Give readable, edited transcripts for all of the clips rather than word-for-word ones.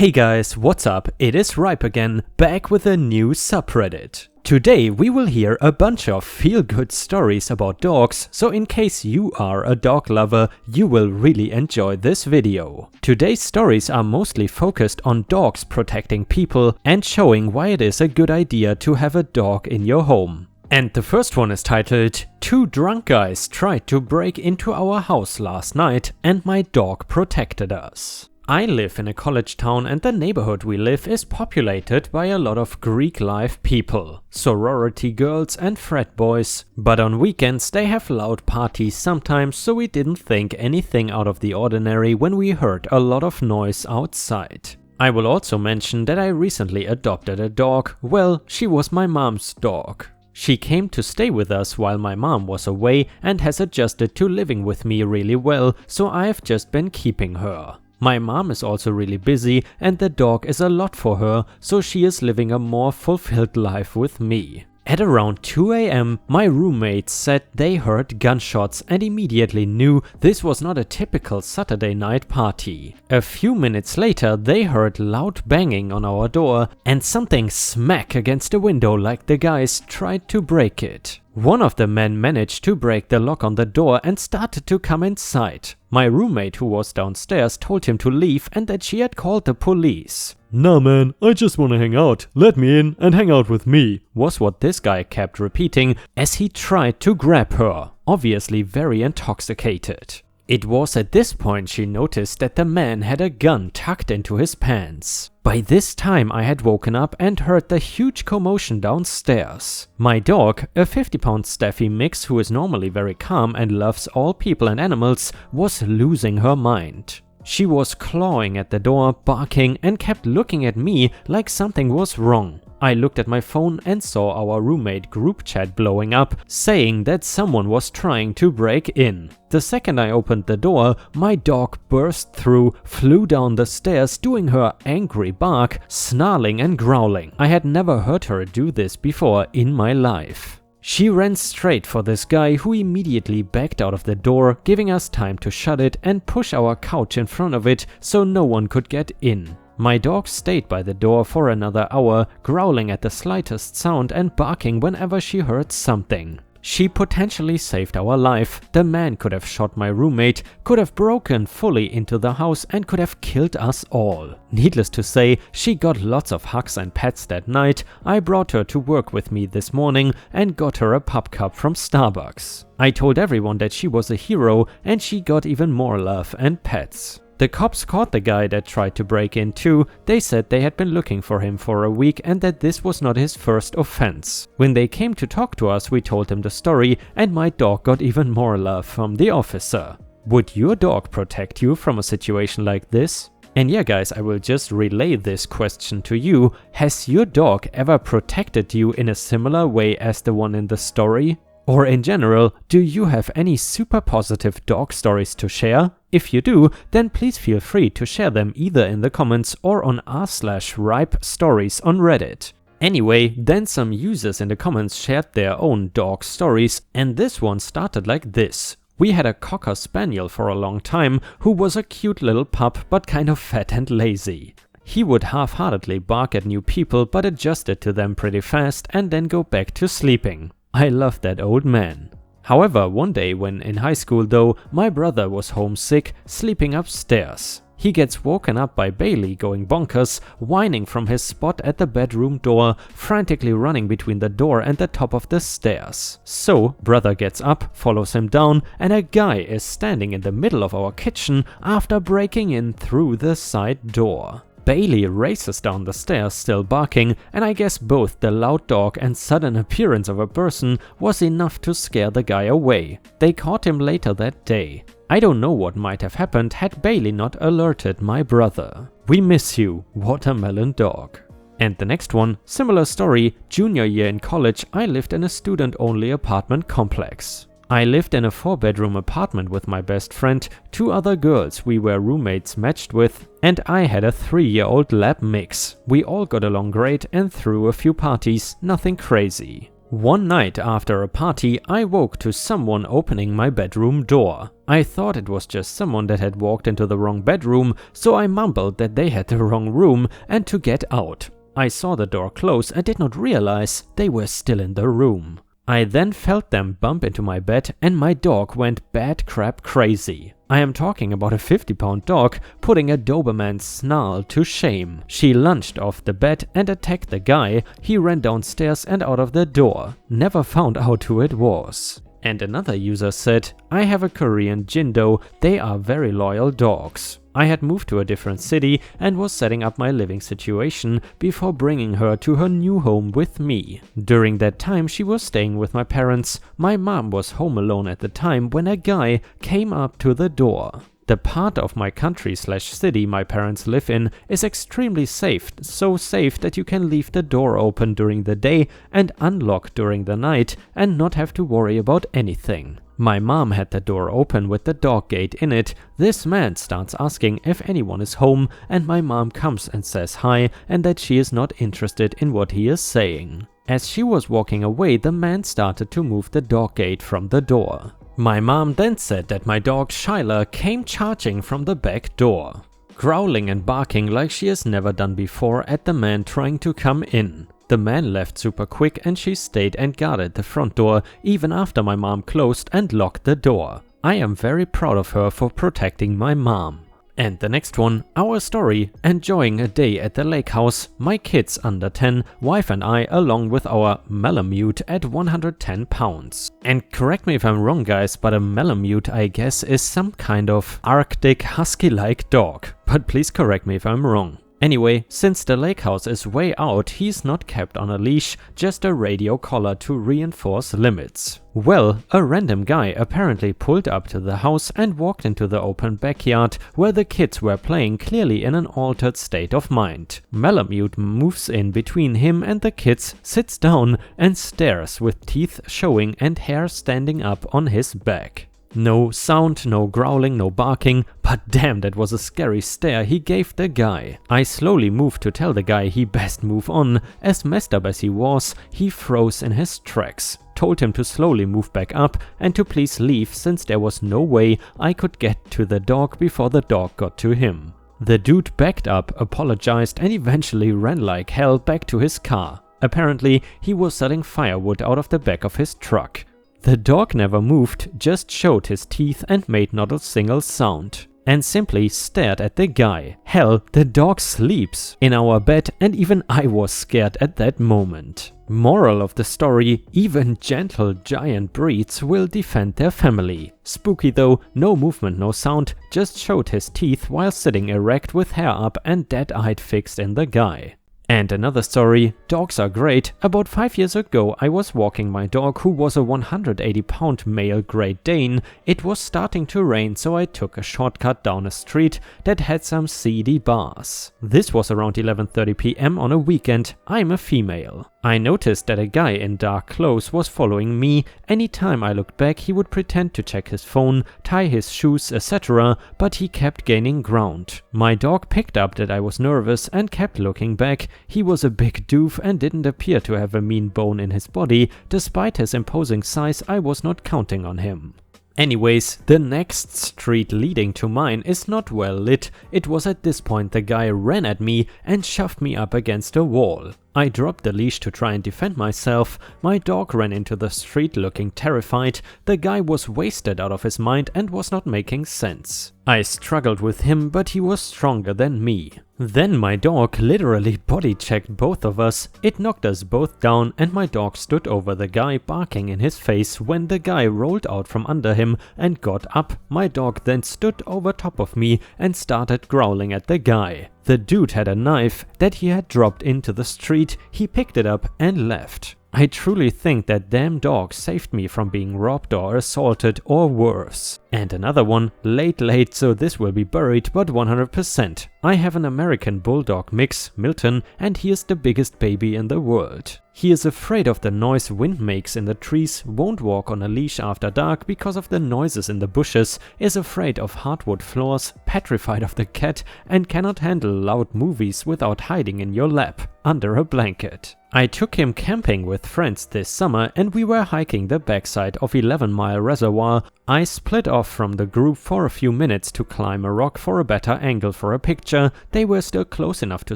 Hey guys, what's up? It is Ripe again, back with a new subreddit. Today we will hear a bunch of feel-good stories about dogs, so in case you are a dog lover, you will really enjoy this video. Today's stories are mostly focused on dogs protecting people and showing why it is a good idea to have a dog in your home. And the first one is titled, "Two drunk guys tried to break into our house last night and my dog protected us." I live in a college town and the neighborhood we live is populated by a lot of Greek life people, sorority girls and frat boys, but on weekends they have loud parties sometimes, so we didn't think anything out of the ordinary when we heard a lot of noise outside. I will also mention that I recently adopted a dog. Well, she was my mom's dog. She came to stay with us while my mom was away and has adjusted to living with me really well, so I've just been keeping her. My mom is also really busy and the dog is a lot for her, so she is living a more fulfilled life with me. At around 2 AM, my roommates said they heard gunshots and immediately knew this was not a typical Saturday night party. A few minutes later, they heard loud banging on our door and something smack against the window like the guys tried to break it. One of the men managed to break the lock on the door and started to come inside. My roommate who was downstairs told him to leave and that she had called the police. "Nah man, I just wanna hang out. Let me in and hang out with me," was what this guy kept repeating as he tried to grab her, obviously very intoxicated. It was at this point she noticed that the man had a gun tucked into his pants. By this time I had woken up and heard the huge commotion downstairs. My dog, a 50-pound Staffy mix who is normally very calm and loves all people and animals, was losing her mind. She was clawing at the door, barking, and kept looking at me like something was wrong. I looked at my phone and saw our roommate group chat blowing up, saying that someone was trying to break in. The second I opened the door, my dog burst through, flew down the stairs doing her angry bark, snarling and growling. I had never heard her do this before in my life. She ran straight for this guy who immediately backed out of the door, giving us time to shut it and push our couch in front of it so no one could get in. My dog stayed by the door for another hour, growling at the slightest sound and barking whenever she heard something. She potentially saved our life. The man could have shot my roommate, could have broken fully into the house and could have killed us all. Needless to say, she got lots of hugs and pets that night. I brought her to work with me this morning and got her a pup cup from Starbucks. I told everyone that she was a hero and she got even more love and pets. The cops caught the guy that tried to break in too. They said they had been looking for him for a week and that this was not his first offense. When they came to talk to us, we told them the story and my dog got even more love from the officer. Would your dog protect you from a situation like this? And yeah guys, I will just relay this question to you. Has your dog ever protected you in a similar way as the one in the story? Or in general, do you have any super positive dog stories to share? If you do, then please feel free to share them either in the comments or on r/ripe stories on Reddit. Anyway, then some users in the comments shared their own dog stories, and this one started like this. We had a Cocker Spaniel for a long time who was a cute little pup but kind of fat and lazy. He would half-heartedly bark at new people but adjusted to them pretty fast and then go back to sleeping. I love that old man. However, one day when in high school though, my brother was homesick, sleeping upstairs. He gets woken up by Bailey going bonkers, whining from his spot at the bedroom door, frantically running between the door and the top of the stairs. So, brother gets up, follows him down, and a guy is standing in the middle of our kitchen after breaking in through the side door. Bailey races down the stairs still barking, and I guess both the loud dog and sudden appearance of a person was enough to scare the guy away. They caught him later that day. I don't know what might have happened had Bailey not alerted my brother. We miss you, watermelon dog. And the next one, similar story, junior year in college I lived in a student-only apartment complex. I lived in a 4-bedroom apartment with my best friend, 2 other girls we were roommates matched with, and I had a 3-year-old lab mix. We all got along great and threw a few parties, nothing crazy. One night after a party, I woke to someone opening my bedroom door. I thought it was just someone that had walked into the wrong bedroom, so I mumbled that they had the wrong room and to get out. I saw the door close and did not realize they were still in the room. I then felt them bump into my bed and my dog went bad crap crazy. I am talking about a 50-pound dog putting a Doberman snarl to shame. She lunged off the bed and attacked the guy. He ran downstairs and out of the door. Never found out who it was. And another user said, I have a Korean Jindo, they are very loyal dogs. I had moved to a different city and was setting up my living situation before bringing her to her new home with me. During that time she was staying with my parents. My mom was home alone at the time when a guy came up to the door. The part of my country/city my parents live in is extremely safe, so safe that you can leave the door open during the day and unlock during the night and not have to worry about anything. My mom had the door open with the dog gate in it. This man starts asking if anyone is home and my mom comes and says hi and that she is not interested in what he is saying. As she was walking away, the man started to move the dog gate from the door. My mom then said that my dog Shyla came charging from the back door, growling and barking like she has never done before at the man trying to come in. The man left super quick and she stayed and guarded the front door even after my mom closed and locked the door. I am very proud of her for protecting my mom. And the next one, our story, enjoying a day at the lake house, my kids under 10, wife and I along with our Malamute at 110 pounds. And correct me if I'm wrong guys, but a Malamute I guess is some kind of Arctic husky-like dog, but please correct me if I'm wrong. Anyway, since the lake house is way out, he's not kept on a leash, just a radio collar to reinforce limits. Well, a random guy apparently pulled up to the house and walked into the open backyard where the kids were playing, clearly in an altered state of mind. Malamute moves in between him and the kids, sits down and stares with teeth showing and hair standing up on his back. No sound, no growling, no barking, but damn, that was a scary stare he gave the guy. I slowly moved to tell the guy he best move on. As messed up as he was, he froze in his tracks. Told him to slowly move back up and to please leave since there was no way I could get to the dog before the dog got to him. The dude backed up, apologized and eventually ran like hell back to his car. Apparently, he was selling firewood out of the back of his truck. The dog never moved, just showed his teeth and made not a single sound. And simply stared at the guy. Hell, the dog sleeps in our bed and even I was scared at that moment. Moral of the story, even gentle giant breeds will defend their family. Spooky though, no movement, no sound, just showed his teeth while sitting erect with hair up and dead-eyed fixed in the guy. And another story, dogs are great. About 5 years ago I was walking my dog who was a 180-pound male Great Dane. It was starting to rain so I took a shortcut down a street that had some seedy bars. This was around 11:30 p.m. on a weekend. I'm a female. I noticed that a guy in dark clothes was following me. Anytime I looked back he would pretend to check his phone, tie his shoes, etc. but he kept gaining ground. My dog picked up that I was nervous and kept looking back. He was a big doof and didn't appear to have a mean bone in his body. Despite his imposing size, I was not counting on him. Anyways, the next street leading to mine is not well lit. It was at this point the guy ran at me and shoved me up against a wall. I dropped the leash to try and defend myself. My dog ran into the street looking terrified. The guy was wasted out of his mind and was not making sense. I struggled with him, but he was stronger than me. Then my dog literally body checked both of us. It knocked us both down and my dog stood over the guy barking in his face. When the guy rolled out from under him and got up, my dog then stood over top of me and started growling at the guy. The dude had a knife that he had dropped into the street. He picked it up and left. I truly think that damn dog saved me from being robbed or assaulted or worse. And another one, late so this will be buried but 100%. I have an American Bulldog mix, Milton, and he is the biggest baby in the world. He is afraid of the noise wind makes in the trees, won't walk on a leash after dark because of the noises in the bushes, is afraid of hardwood floors, petrified of the cat, and cannot handle loud movies without hiding in your lap, under a blanket. I took him camping with friends this summer and we were hiking the backside of 11 Mile Reservoir. I split off from the group for a few minutes to climb a rock for a better angle for a picture. They were still close enough to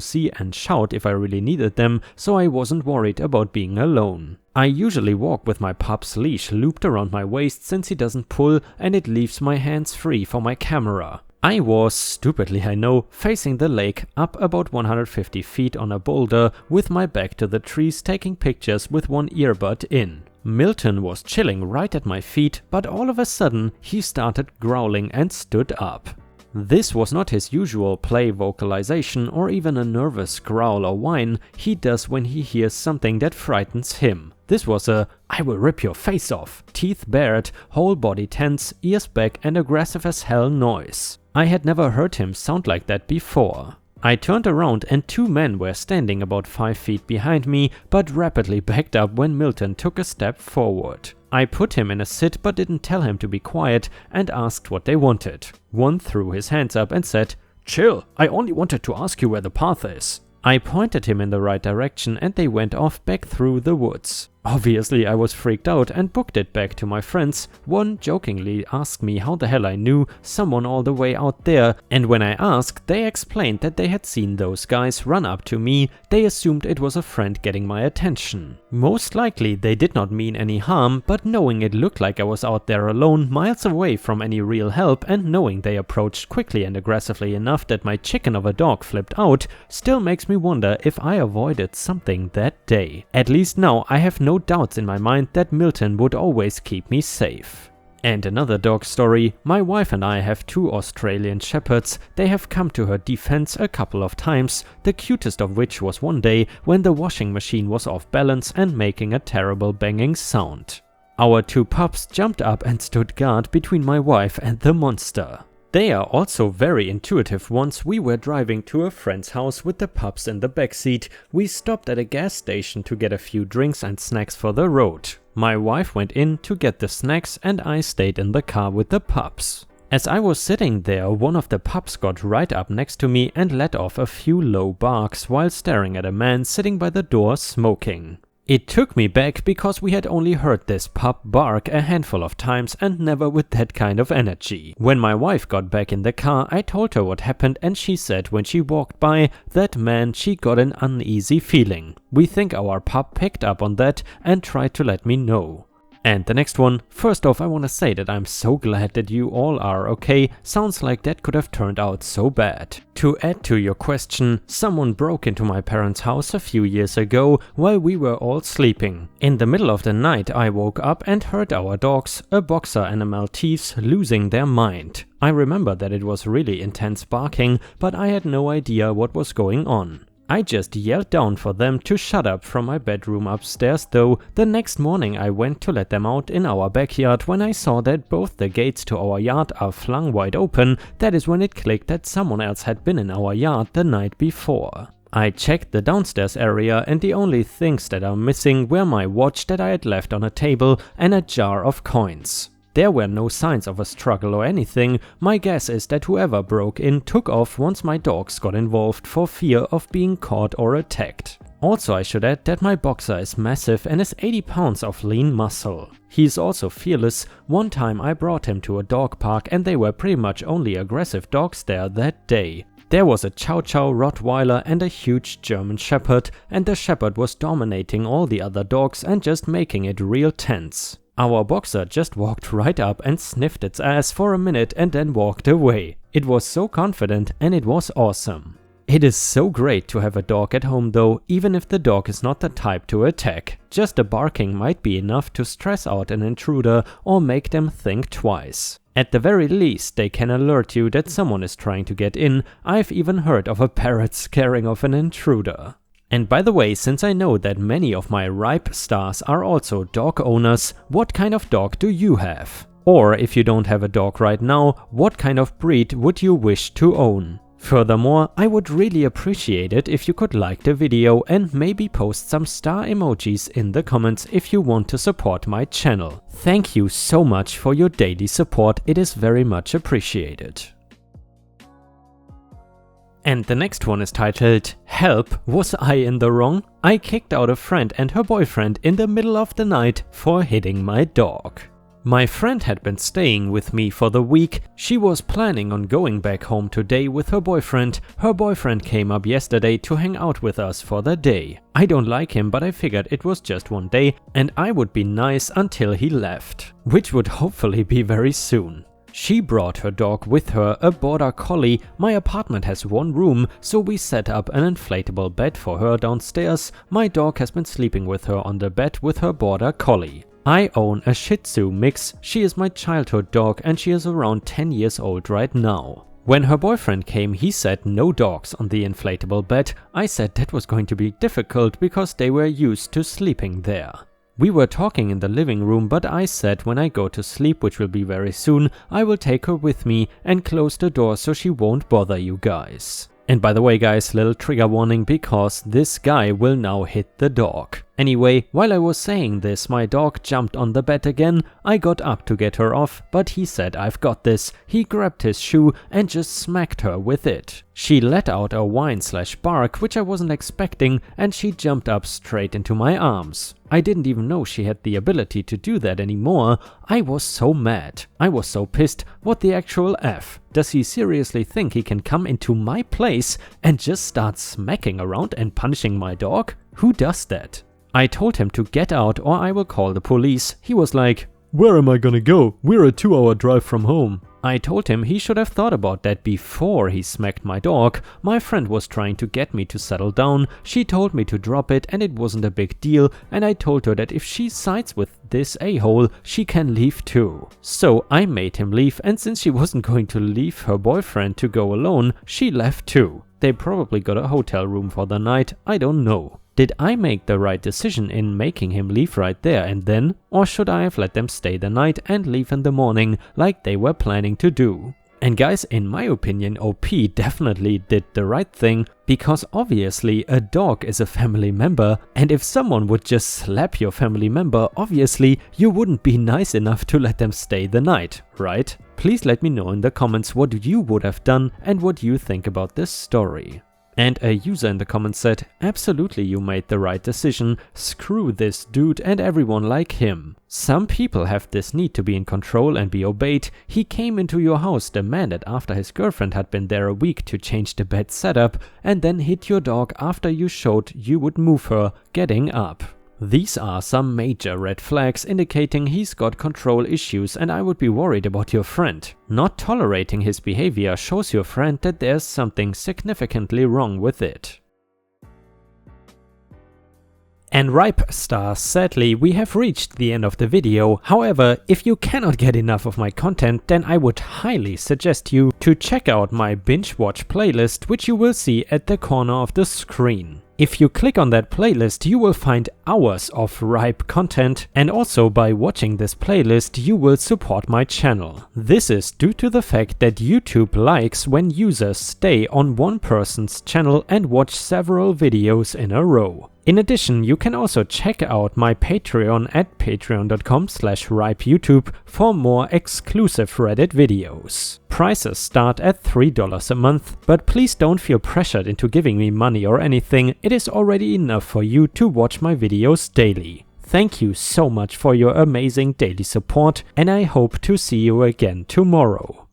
see and shout if I really needed them, so I wasn't worried about being alone. I usually walk with my pup's leash looped around my waist since he doesn't pull and it leaves my hands free for my camera. I was, stupidly I know, facing the lake up about 150 feet on a boulder with my back to the trees taking pictures with one earbud in. Milton was chilling right at my feet, but all of a sudden he started growling and stood up. This was not his usual play vocalization or even a nervous growl or whine he does when he hears something that frightens him. This was a "I will rip your face off," teeth bared, whole body tense, ears back and aggressive as hell noise. I had never heard him sound like that before. I turned around and 2 men were standing about 5 feet behind me, but rapidly backed up when Milton took a step forward. I put him in a sit but didn't tell him to be quiet and asked what they wanted. One threw his hands up and said, "Chill, I only wanted to ask you where the path is." I pointed him in the right direction and they went off back through the woods. Obviously I was freaked out and booked it back to my friends. One jokingly asked me how the hell I knew someone all the way out there, and when I asked, they explained that they had seen those guys run up to me. They assumed it was a friend getting my attention. Most likely they did not mean any harm, but knowing it looked like I was out there alone, miles away from any real help, and knowing they approached quickly and aggressively enough that my chicken of a dog flipped out, still makes me wonder if I avoided something that day. At least now I have no doubts in my mind that Milton would always keep me safe. And another dog story. My wife and I have 2 Australian Shepherds. They have come to her defense a couple of times, the cutest of which was one day when the washing machine was off balance and making a terrible banging sound. Our 2 pups jumped up and stood guard between my wife and the monster. They are also very intuitive. Once we were driving to a friend's house with the pups in the backseat. We stopped at a gas station to get a few drinks and snacks for the road. My wife went in to get the snacks and I stayed in the car with the pups. As I was sitting there, one of the pups got right up next to me and let off a few low barks while staring at a man sitting by the door smoking. It took me back because we had only heard this pup bark a handful of times and never with that kind of energy. When my wife got back in the car, I told her what happened and she said when she walked by that man she got an uneasy feeling. We think our pup picked up on that and tried to let me know. And the next one. First off, I want to say that I'm so glad that you all are okay. Sounds like that could have turned out so bad. To add to your question, someone broke into my parents' house a few years ago while we were all sleeping. In the middle of the night I woke up and heard our dogs, a boxer and a Maltese, losing their mind. I remember that it was really intense barking, but I had no idea what was going on. I just yelled down for them to shut up from my bedroom upstairs though. The next morning I went to let them out in our backyard when I saw that both the gates to our yard are flung wide open. That is when it clicked that someone else had been in our yard the night before. I checked the downstairs area and the only things that are missing were my watch that I had left on a table and a jar of coins. There were no signs of a struggle or anything. My guess is that whoever broke in took off once my dogs got involved for fear of being caught or attacked. Also, I should add that my boxer is massive and is 80 pounds of lean muscle. He is also fearless. One time I brought him to a dog park and they were pretty much only aggressive dogs there that day. There was a Chow Chow Rottweiler and a huge German Shepherd, and the Shepherd was dominating all the other dogs and just making it real tense. Our boxer just walked right up and sniffed its ass for a minute and then walked away. It was so confident and it was awesome. It is so great to have a dog at home though, even if the dog is not the type to attack. Just a barking might be enough to stress out an intruder or make them think twice. At the very least, they can alert you that someone is trying to get in. I've even heard of a parrot scaring off an intruder. And by the way, since I know that many of my ripe stars are also dog owners, what kind of dog do you have? Or if you don't have a dog right now, what kind of breed would you wish to own? Furthermore, I would really appreciate it if you could like the video and maybe post some star emojis in the comments if you want to support my channel. Thank you so much for your daily support, it is very much appreciated. And the next one is titled, Help, was I in the wrong? I kicked out a friend and her boyfriend in the middle of the night for hitting my dog. My friend had been staying with me for the week. She was planning on going back home today with her boyfriend. Her boyfriend came up yesterday to hang out with us for the day. I don't like him, but I figured it was just one day and I would be nice until he left, which would hopefully be very soon. She brought her dog with her, a border collie. My apartment has one room, so we set up an inflatable bed for her downstairs. My dog has been sleeping with her on the bed with her border collie. I own a Shih Tzu mix. She is my childhood dog and she is around 10 years old right now. When her boyfriend came, he said no dogs on the inflatable bed. I said that was going to be difficult because they were used to sleeping there. We were talking in the living room, but I said when I go to sleep, which will be very soon, I will take her with me and close the door so she won't bother you guys. And by the way guys, little trigger warning because this guy will now hit the dog. Anyway, while I was saying this, my dog jumped on the bed again. I got up to get her off, but he said I've got this. He grabbed his shoe and just smacked her with it. She let out a whine/bark, which I wasn't expecting, and she jumped up straight into my arms. I didn't even know she had the ability to do that anymore. I was so mad. I was so pissed. What the actual F? Does he seriously think he can come into my place and just start smacking around and punishing my dog? Who does that? I told him to get out or I will call the police. He was like, "Where am I gonna go? We're a 2-hour drive from home." I told him he should have thought about that before he smacked my dog. My friend was trying to get me to settle down. She told me to drop it and it wasn't a big deal, and I told her that if she sides with this a-hole, she can leave too. So I made him leave, and since she wasn't going to leave her boyfriend to go alone, she left too. They probably got a hotel room for the night, I don't know. Did I make the right decision in making him leave right there and then? Or should I have let them stay the night and leave in the morning like they were planning to do? And guys, in my opinion, OP definitely did the right thing, because obviously a dog is a family member, and if someone would just slap your family member, obviously you wouldn't be nice enough to let them stay the night, right? Please let me know in the comments what you would have done and what you think about this story. And a user in the comments said, "Absolutely, you made the right decision. Screw this dude and everyone like him. Some people have this need to be in control and be obeyed. He came into your house, demanded after his girlfriend had been there a week to change the bed setup, and then hit your dog after you showed you would move her, getting up. These are some major red flags indicating he's got control issues, and I would be worried about your friend. Not tolerating his behavior shows your friend that there's something significantly wrong with it." And Ripe Stars, sadly, we have reached the end of the video. However, if you cannot get enough of my content, then I would highly suggest you to check out my binge watch playlist, which you will see at the corner of the screen. If you click on that playlist, you will find hours of Ripe content, and also by watching this playlist you will support my channel. This is due to the fact that YouTube likes when users stay on one person's channel and watch several videos in a row. In addition, you can also check out my Patreon at patreon.com/ripeyoutube for more exclusive Reddit videos. Prices start at $3 a month, but please don't feel pressured into giving me money or anything. It is already enough for you to watch my videos daily. Thank you so much for your amazing daily support, and I hope to see you again tomorrow.